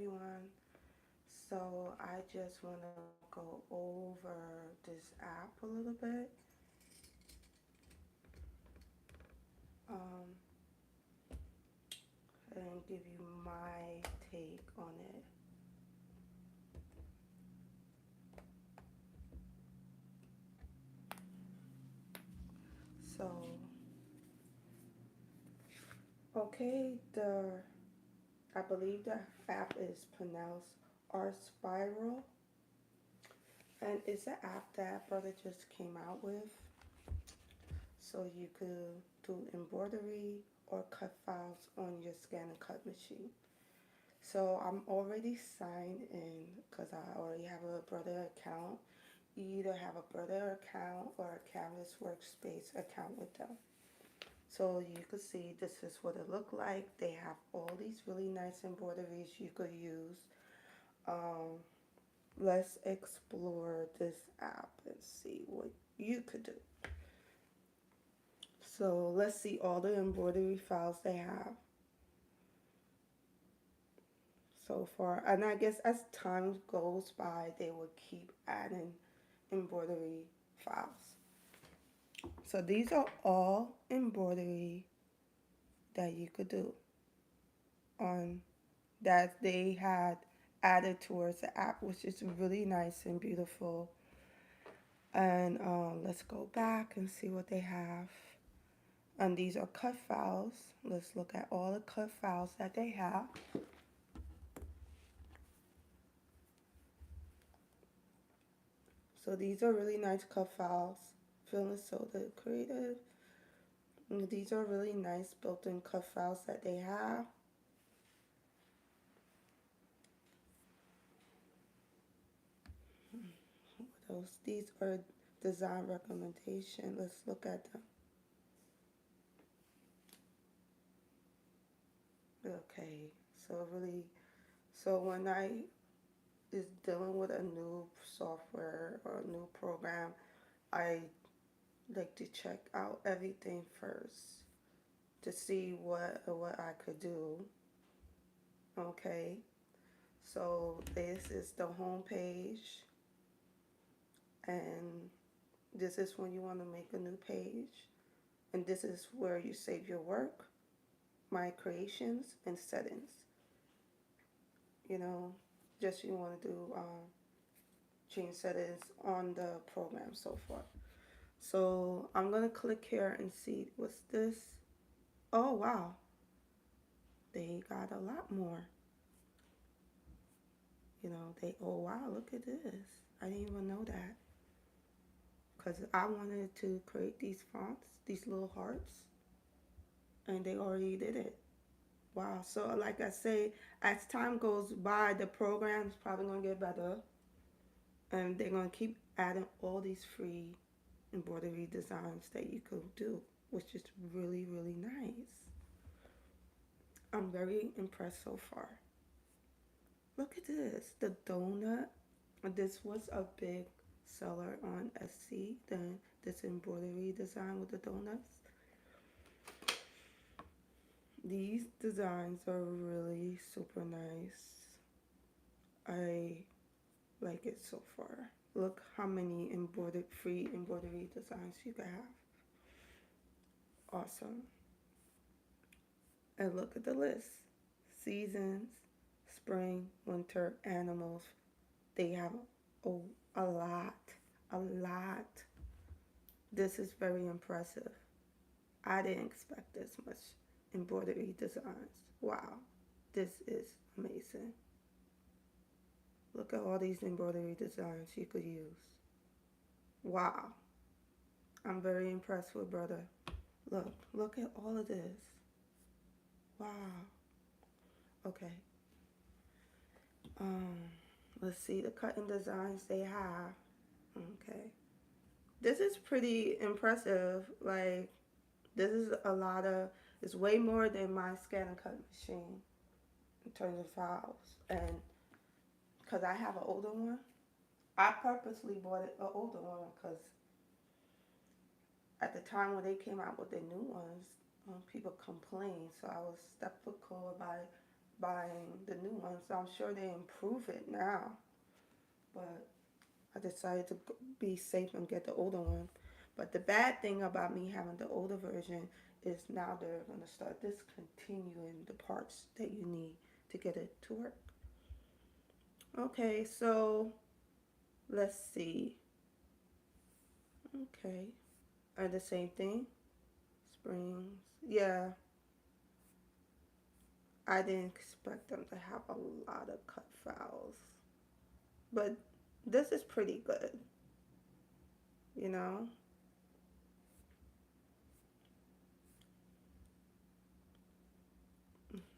everyone. So I just want to go over this app a little bit, um, and give you my take on it. So, okay, I believe the app is pronounced Artspira, and it's an app that brother just came out with. So you could do embroidery or cut files on your scan and cut machine. So I'm already signed in because I already have a brother account. You either have a brother account or a Canvas Workspace account with them. So you could see this is what it looked like. They have all these really nice embroideries you could use. Um, let's explore this app and see what you could do. So let's see all the embroidery files they have so far. And I guess as time goes by, they will keep adding embroidery files. So these are all embroidery that you could do on that they had added towards the app, which is really nice and beautiful. And let's go back and see what they have. And these are cut files. Let's look at all the cut files that they have. So these are really nice cut files. Feeling so creative. And these are really nice built-in cut files that they have. These are design recommendation. Let's look at them. Okay, so really, so when I is dealing with a new software or a new program, I like to check out everything first to see what I could do. Okay, so this is the home page, and this is when you want to make a new page, and this is where you save your work, my creations, and settings. You know, just you want to do change settings on the program so far. So I'm gonna click here and see what's this. Oh wow, they got a lot more. You know, oh wow, look at this. I didn't even know that. Because I wanted to create these fonts, these little hearts, and they already did it. Wow. So like I say, as time goes by, the program's probably gonna get better, and they're gonna keep adding all these free embroidery designs that you could do, which is really, really nice. I'm very impressed so far. Look at this, the donut. This was a big seller on Etsy, this embroidery design with the donuts. These designs are really super nice. I like it so far. Look how many free embroidery designs you can have. Awesome. And look at the list. Seasons, spring, winter, animals. They have a, a lot, a lot. This is very impressive. I didn't expect this much embroidery designs. Wow, this is amazing. Look at all these embroidery designs you could use. Wow, I'm very impressed with brother. Look at all of this. Wow. Okay. Um, let's see the cutting designs they have. Okay. This is pretty impressive. Like, this is a lot of, it's way more than my scan and cut machine in terms of files. And because I have an older one, I purposely bought an older one because at the time when they came out with the new ones, people complained. So I was skeptical about buying the new ones. I'm sure they improve it now, but I decided to be safe and get the older one. But the bad thing about me having the older version is now they're going to start discontinuing the parts that you need to get it to work. Okay, so let's see. Okay, and the same thing. Springs. Yeah, I didn't expect them to have a lot of cut files, but this is pretty good, you know.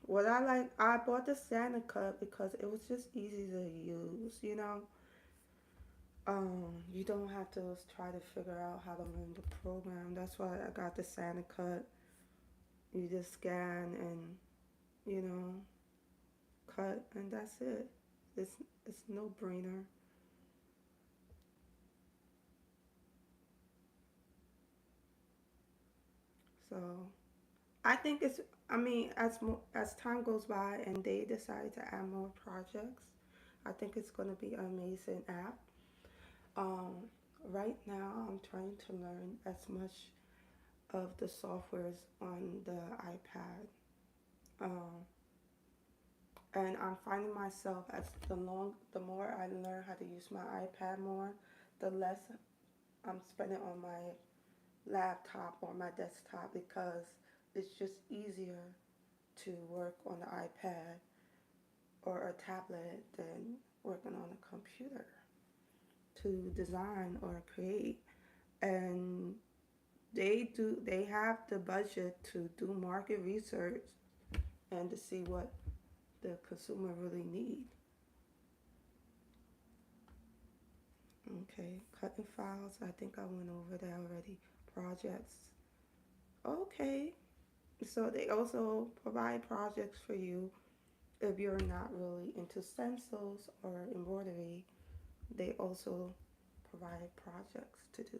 What I like, I bought the Santa cut because it was just easy to use, you know. You don't have to try to figure out how to learn the program. That's why I got the Santa cut. You just scan and, you know, cut, and that's it. It's it's no brainer. So I think it's. I mean, as time goes by and they decide to add more projects, I think it's going to be an amazing app. Um, right now, I'm trying to learn as much of the softwares on the iPad, um, and I'm finding myself as the more I learn how to use my iPad more, the less I'm spending on my laptop or my desktop because it's just easier to work on the iPad or a tablet than working on a computer to design or create. And they have the budget to do market research and to see what the consumer really need. Okay, cutting files. I think I went over that already. Projects. Okay, so they also provide projects for you if you're not really into stencils or embroidery. They also provide projects to do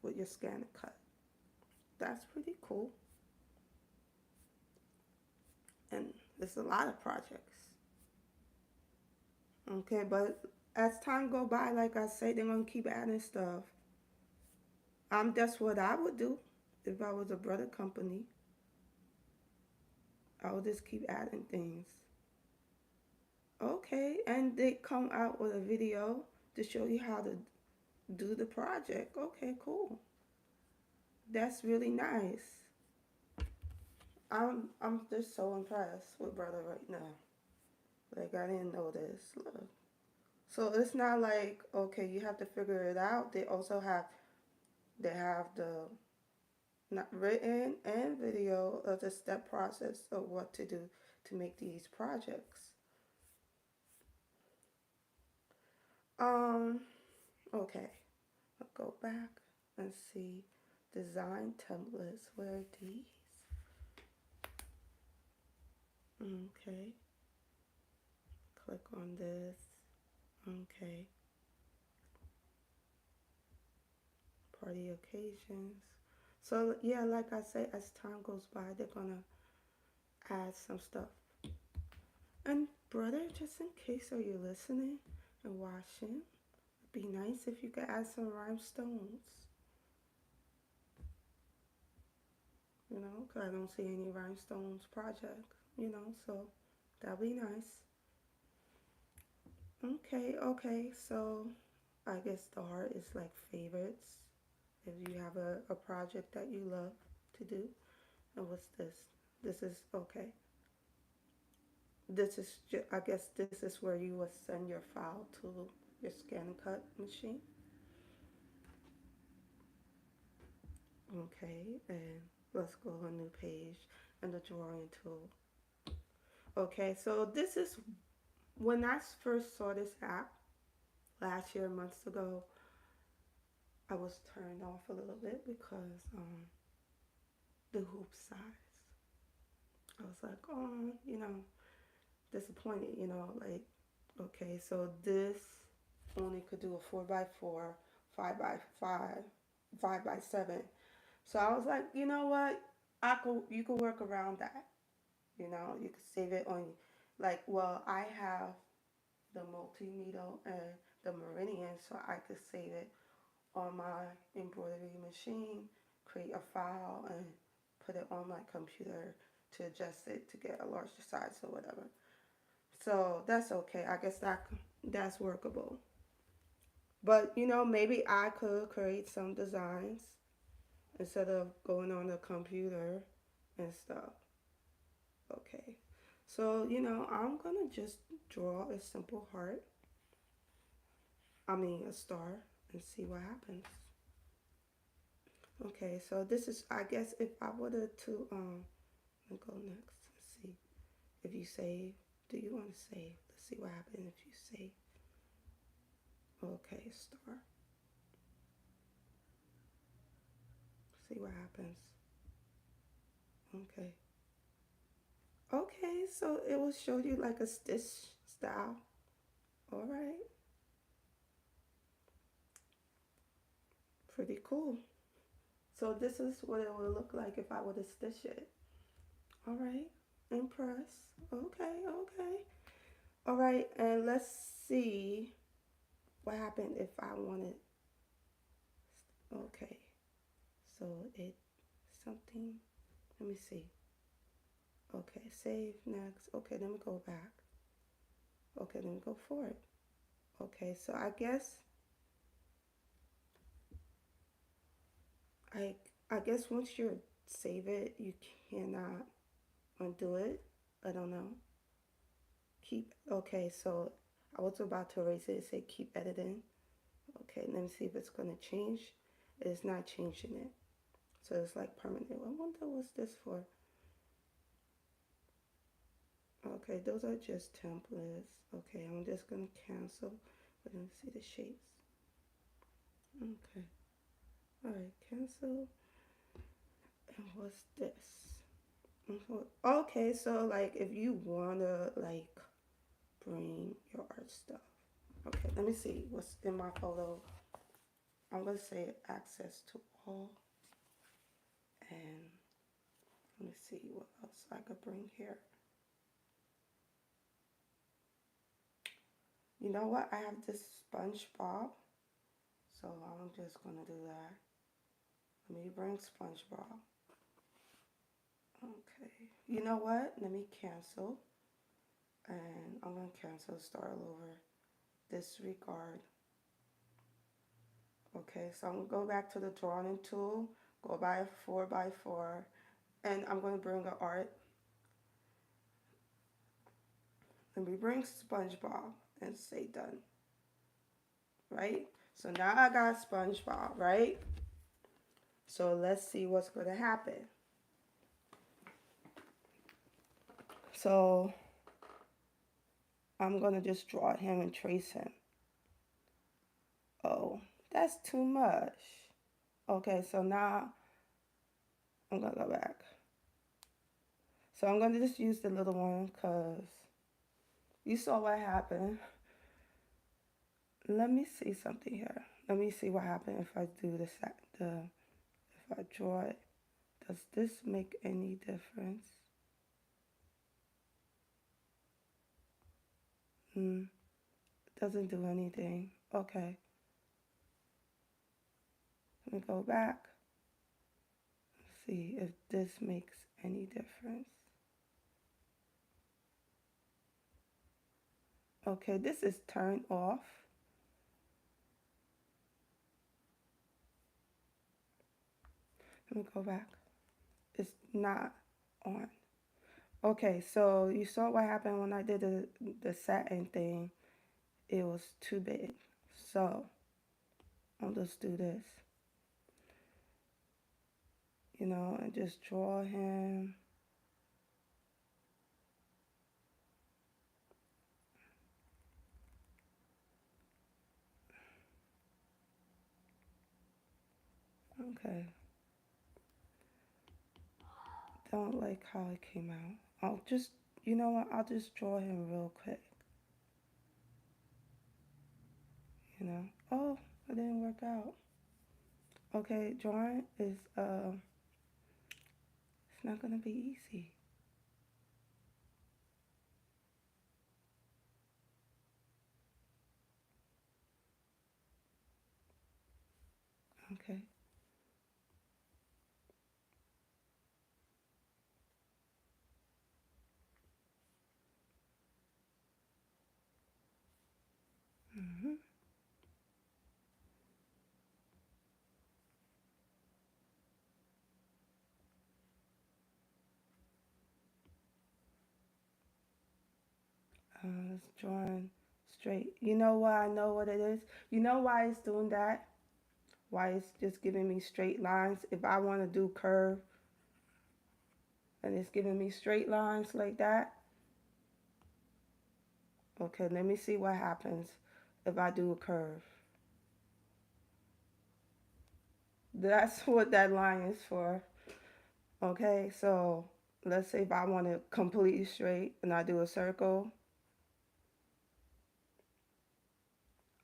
with your scan and cut. That's pretty cool. And there's a lot of projects. Okay, but as time go by, like I say, they're gonna keep adding stuff. That's what I would do if I was a brother company. I would just keep adding things. Okay, and they come out with a video to show you how to do the project. Okay, cool. That's really nice. I'm just so impressed with brother right now. Like I didn't know this. Look. So it's not like okay, you have to figure it out. They have the not written and video of the step process of what to do to make these projects. Um, okay. I'll go back and see design templates. Where are these? Okay. Click on this. Okay. Party occasions. So yeah, like I say, as time goes by, they're gonna add some stuff. And brother, just in case are you listening and watching, it'd be nice if you could add some rhinestones. You know, 'cause I don't see any rhinestones project. You know, so that'd be nice. Okay, okay. So I guess the heart is like favorites. If you have a project that you love to do. And what's this? This is okay. I guess this is where you would send your file to your scan and cut machine. Okay, and let's go to a new page and the drawing tool. Okay, so this is when I first saw this app last year, months ago, I was turned off a little bit because the hoop size. I was like, oh, disappointed, like, okay, so this only could do a 4x4, 5x5, 5x7. So I was like, you know what? You could work around that. You know, you can save it on, like, well, I have the multi-needle and the meridian, so I could save it on my embroidery machine, create a file, and put it on my computer to adjust it to get a larger size or whatever. So that's okay. I guess that's workable. But you know, maybe I could create some designs instead of going on the computer and stuff. Okay. So, you know, I'm gonna just draw a simple heart. I mean, a star, and see what happens. Okay, so this is, I guess, if I were let's go next. Let's see. If you save, do you want to save? Let's see what happens if you save. Okay, star. See what happens. Okay. Okay, so it will show you like a stitch style. All right. Pretty cool. So this is what it would look like if I were to stitch it. All right. Impress. Okay, okay. All right, and let's see what happened if I wanted. Okay. So it something. Let me see. Okay, save next. Okay, let me go back. Okay, let me go forward. Okay, so I guess I guess once you save it, you cannot undo it. I don't know. Keep. Okay, so I was about to erase it. It said keep editing. Okay, let me see if it's gonna change. It's not changing it. So it's like permanent. I wonder what's this for. Okay, those are just templates. Okay, I'm just gonna cancel. But let me see the shapes. Okay. Alright, cancel. And what's this? Okay, so like if you wanna like bring your art stuff. Okay, let me see what's in my photo. I'm gonna say access to all. And let me see what else I could bring here. You know what? I have this SpongeBob. So I'm just gonna do that. Let me bring SpongeBob. Okay. You know what? Let me cancel. And I'm gonna cancel, start all over. Disregard. Okay, so I'm gonna go back to the drawing tool, go by 4x4, and I'm gonna bring an art. Let me bring SpongeBob and say done. Right? So now I got SpongeBob, right? So let's see what's gonna happen. So I'm gonna just draw him and trace him. Oh, that's too much. Okay, so now I'm gonna go back. So I'm gonna just use the little one because you saw what happened. Let me see something here. Let me see what happened if I do this. If I draw it. Does this make any difference? Doesn't do anything. Okay. Let me go back. See if this makes any difference. Okay, this is turned off. Let me go back. It's not on. Okay, so you saw what happened when I did the satin thing. It was too big. So I'll just do this. You know, and just draw him. Okay. Don't like how it came out. I'll just, you know what, I'll just draw him real quick. You know, oh, it didn't work out. Okay, drawing is, it's not gonna be easy. It's drawing straight. You know why I know what it is? You know why it's doing that? Why it's just giving me straight lines? If I want to do curve and it's giving me straight lines like that. Okay, let me see what happens if I do a curve. That's what that line is for. Okay, so let's say if I want it completely straight and I do a circle,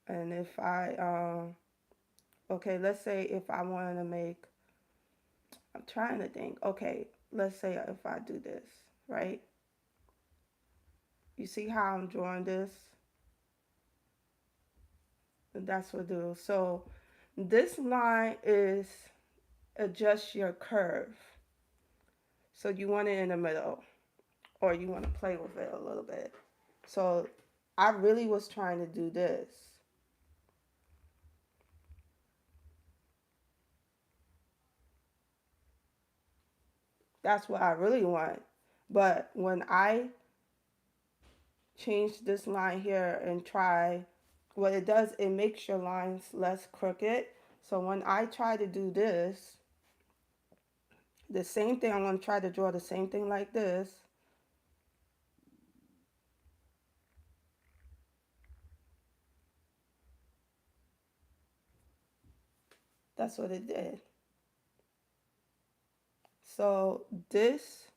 and if okay, let's say if I wanted to make, I'm trying to think, okay, let's say if I do this, right? You see how I'm drawing this? That's what it do. So this line is adjust your curve. So you want it in the middle, or you want to play with it a little bit. So I really was trying to do this. That's what I really want. But when I change this line here and try, what it does, it makes your lines less crooked. So when I try to do this, the same thing, I'm going to try to draw the same thing like this. That's what it did. So this,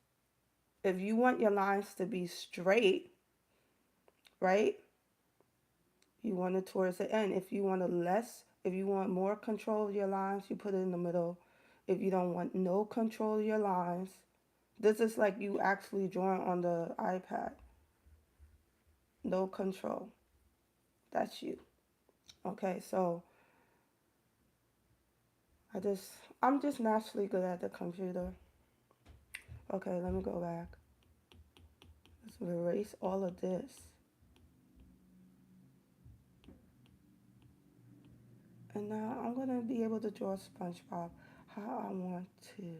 if you want your lines to be straight, right? You want it towards the end. If you want if you want more control of your lines, you put it in the middle. If you don't want no control of your lines, this is like you actually drawing on the iPad. No control. That's you. Okay, so I'm just naturally good at the computer. Okay, let me go back. Let's erase all of this. And now I'm going to be able to draw SpongeBob how I want to,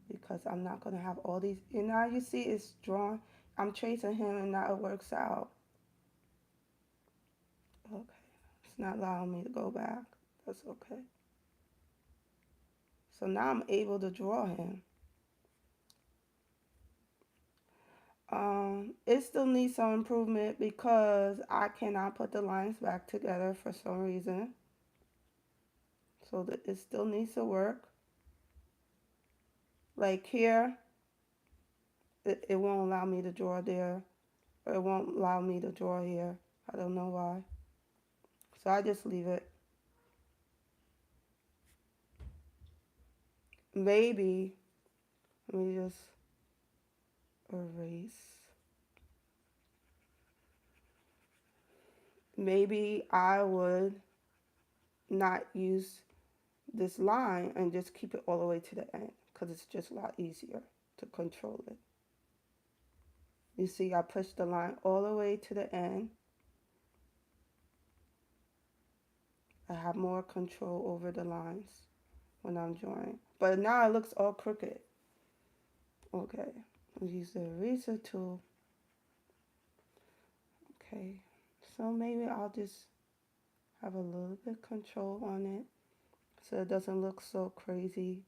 because I'm not going to have all these. And now you see it's drawn. I'm tracing him and now it works out. Okay, it's not allowing me to go back. That's okay. So now I'm able to draw him. It still needs some improvement because I cannot put the lines back together for some reason. So that it still needs to work. Like here, it won't allow me to draw there. Or it won't allow me to draw here. I don't know why. So I just leave it. Maybe, let me just erase. Maybe I would not use this line and just keep it all the way to the end because it's just a lot easier to control it. You see, I pushed the line all the way to the end. I have more control over the lines when I'm drawing. But now it looks all crooked. Okay, I'll use the eraser tool. Okay, so maybe I'll just have a little bit of control on it so it doesn't look so crazy.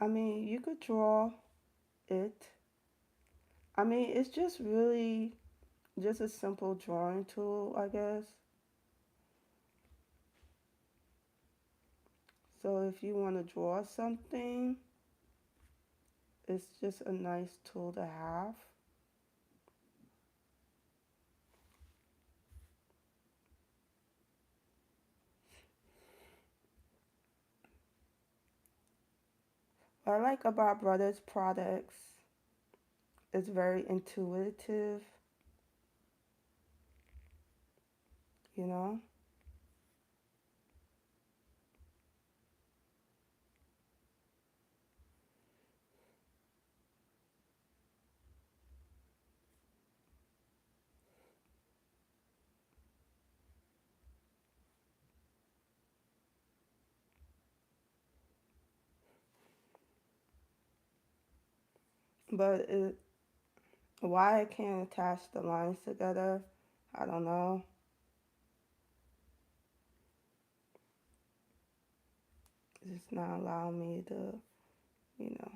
I mean, you could draw it. I mean, it's just really just a simple drawing tool, I guess. So if you want to draw something, it's just a nice tool to have. What I like about Brothers products, it's very intuitive, you know. But why I can't attach the lines together, I don't know. It's not allowing me to, you know,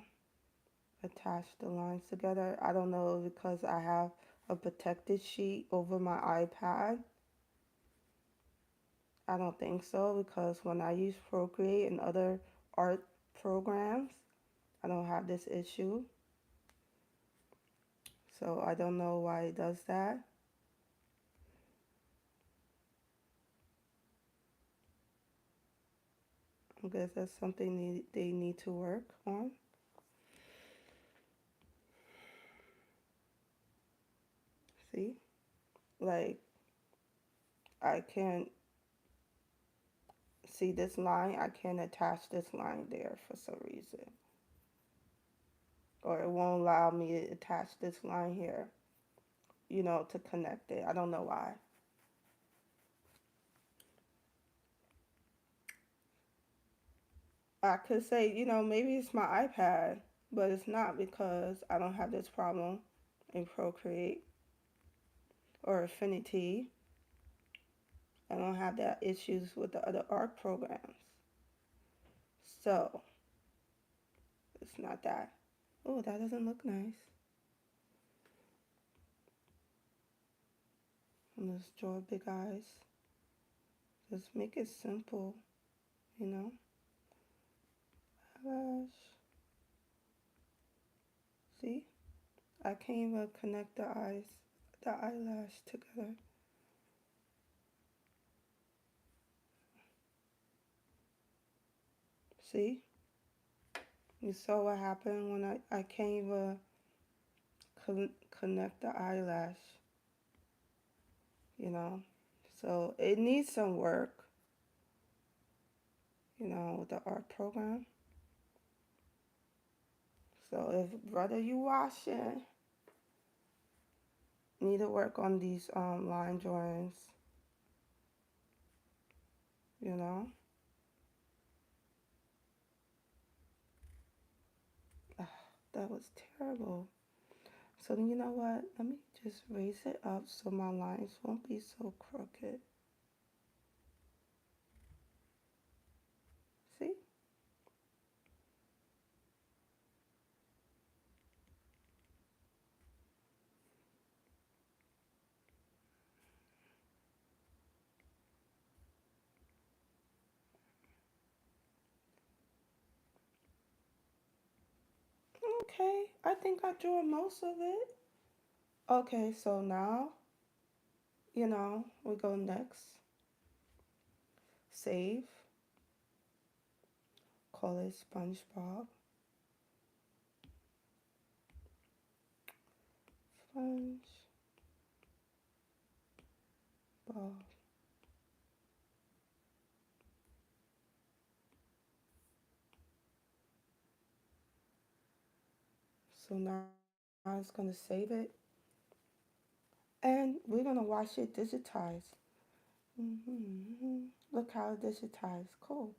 attach the lines together. I don't know because I have a protected sheet over my iPad. I don't think so because when I use Procreate and other art programs, I don't have this issue. So I don't know why it does that. I guess that's something they need to work on. See? Like, I can't see this line. I can't attach this line there for some reason. Or it won't allow me to attach this line here, to connect it. I don't know why. I could say, maybe it's my iPad, but it's not because I don't have this problem in Procreate or Affinity. I don't have that issues with the other art programs. So, it's not that. Oh, that doesn't look nice. And let's draw big eyes. Just make it simple, you know? Eyelash. See? I can't even connect the eyelash together. See? You saw what happened when I can't even connect the eyelash, you know? So it needs some work, with the art program. So if brother you watching, need to work on these line drawings, you know? Ugh, that was terrible. So you know what? Let me just raise it up so my lines won't be so crooked. See? Okay, I think I drew most of it. Okay, so now, we go next. Save. Call it SpongeBob. SpongeBob. So now it's going to save it. And we're going to watch it digitize. Look how it digitized. Cool.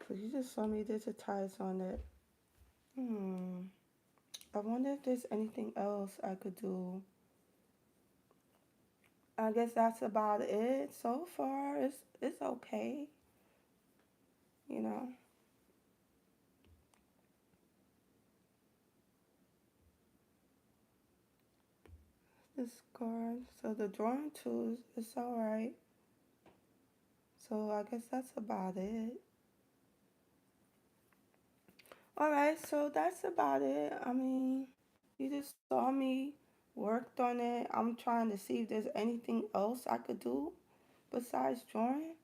So you just saw me digitize on it. I wonder if there's anything else I could do. I guess that's about it so far. It's okay, you know. This card. So the drawing tools, it's alright. So I guess that's about it. Alright, so that's about it. I mean, you just saw me worked on it. I'm trying to see if there's anything else I could do besides drawing.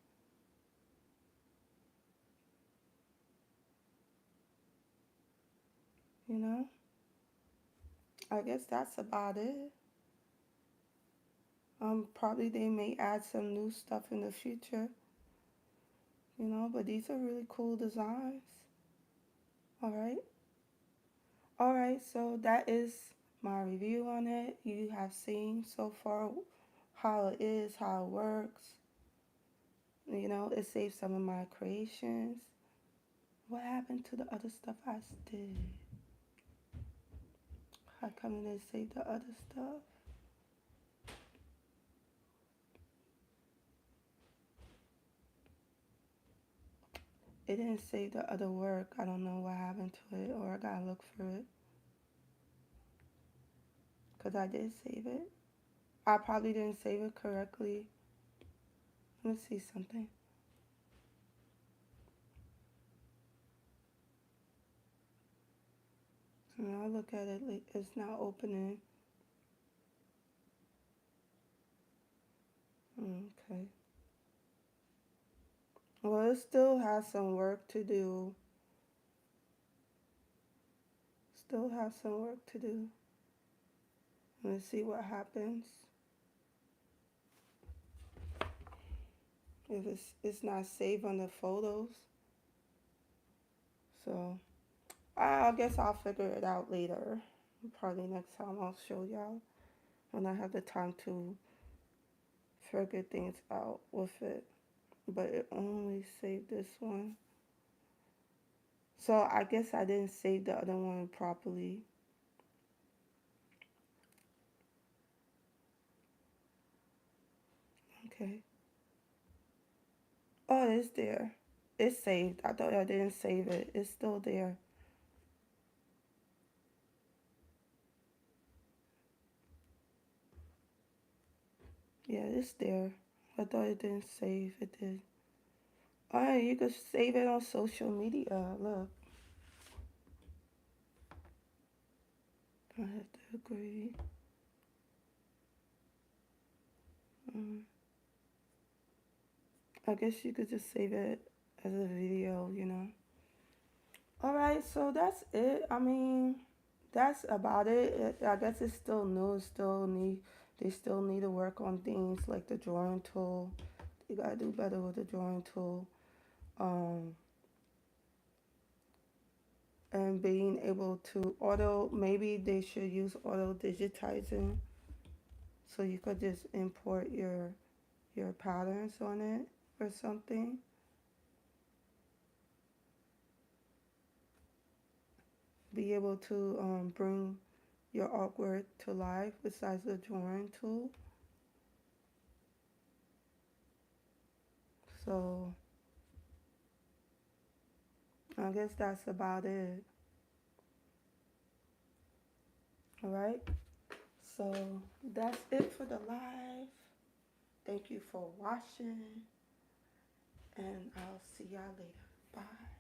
You know, I guess that's about it. Probably they may add some new stuff in the future, but these are really cool designs. All right. All right, so that is my review on it. You have seen so far how it is, how it works. You know, it saved some of my creations. What happened to the other stuff I did? How come it didn't save the other stuff? It didn't save the other work. I don't know what happened to it, or I gotta look for it. Because I did save it. I probably didn't save it correctly. Let me see something. So now I look at it, it's not opening. Okay. Well, it still has some work to do. Still have some work to do. Let's see what happens. If it's not saved on the photos. So I guess I'll figure it out later. Probably next time I'll show y'all when I have the time to figure things out with it. But it only saved this one. So I guess I didn't save the other one properly. Okay. Oh, it's there. It's saved. I thought I didn't save it. It's still there. Yeah, it's there. I thought it didn't save. It did. Alright, you could save it on social media. Look. I have to agree. I guess you could just save it as a video, you know. Alright, so that's it. I mean, that's about it. I guess it's still new. They still need to work on things like the drawing tool. You gotta do better with the drawing tool. And being able to maybe they should use auto digitizing, so you could just import your patterns on it or something. Be able to bring your artwork to life besides the drawing tool. So I guess that's about it. All right. So that's it for the live. Thank you for watching, and I'll see y'all later. Bye.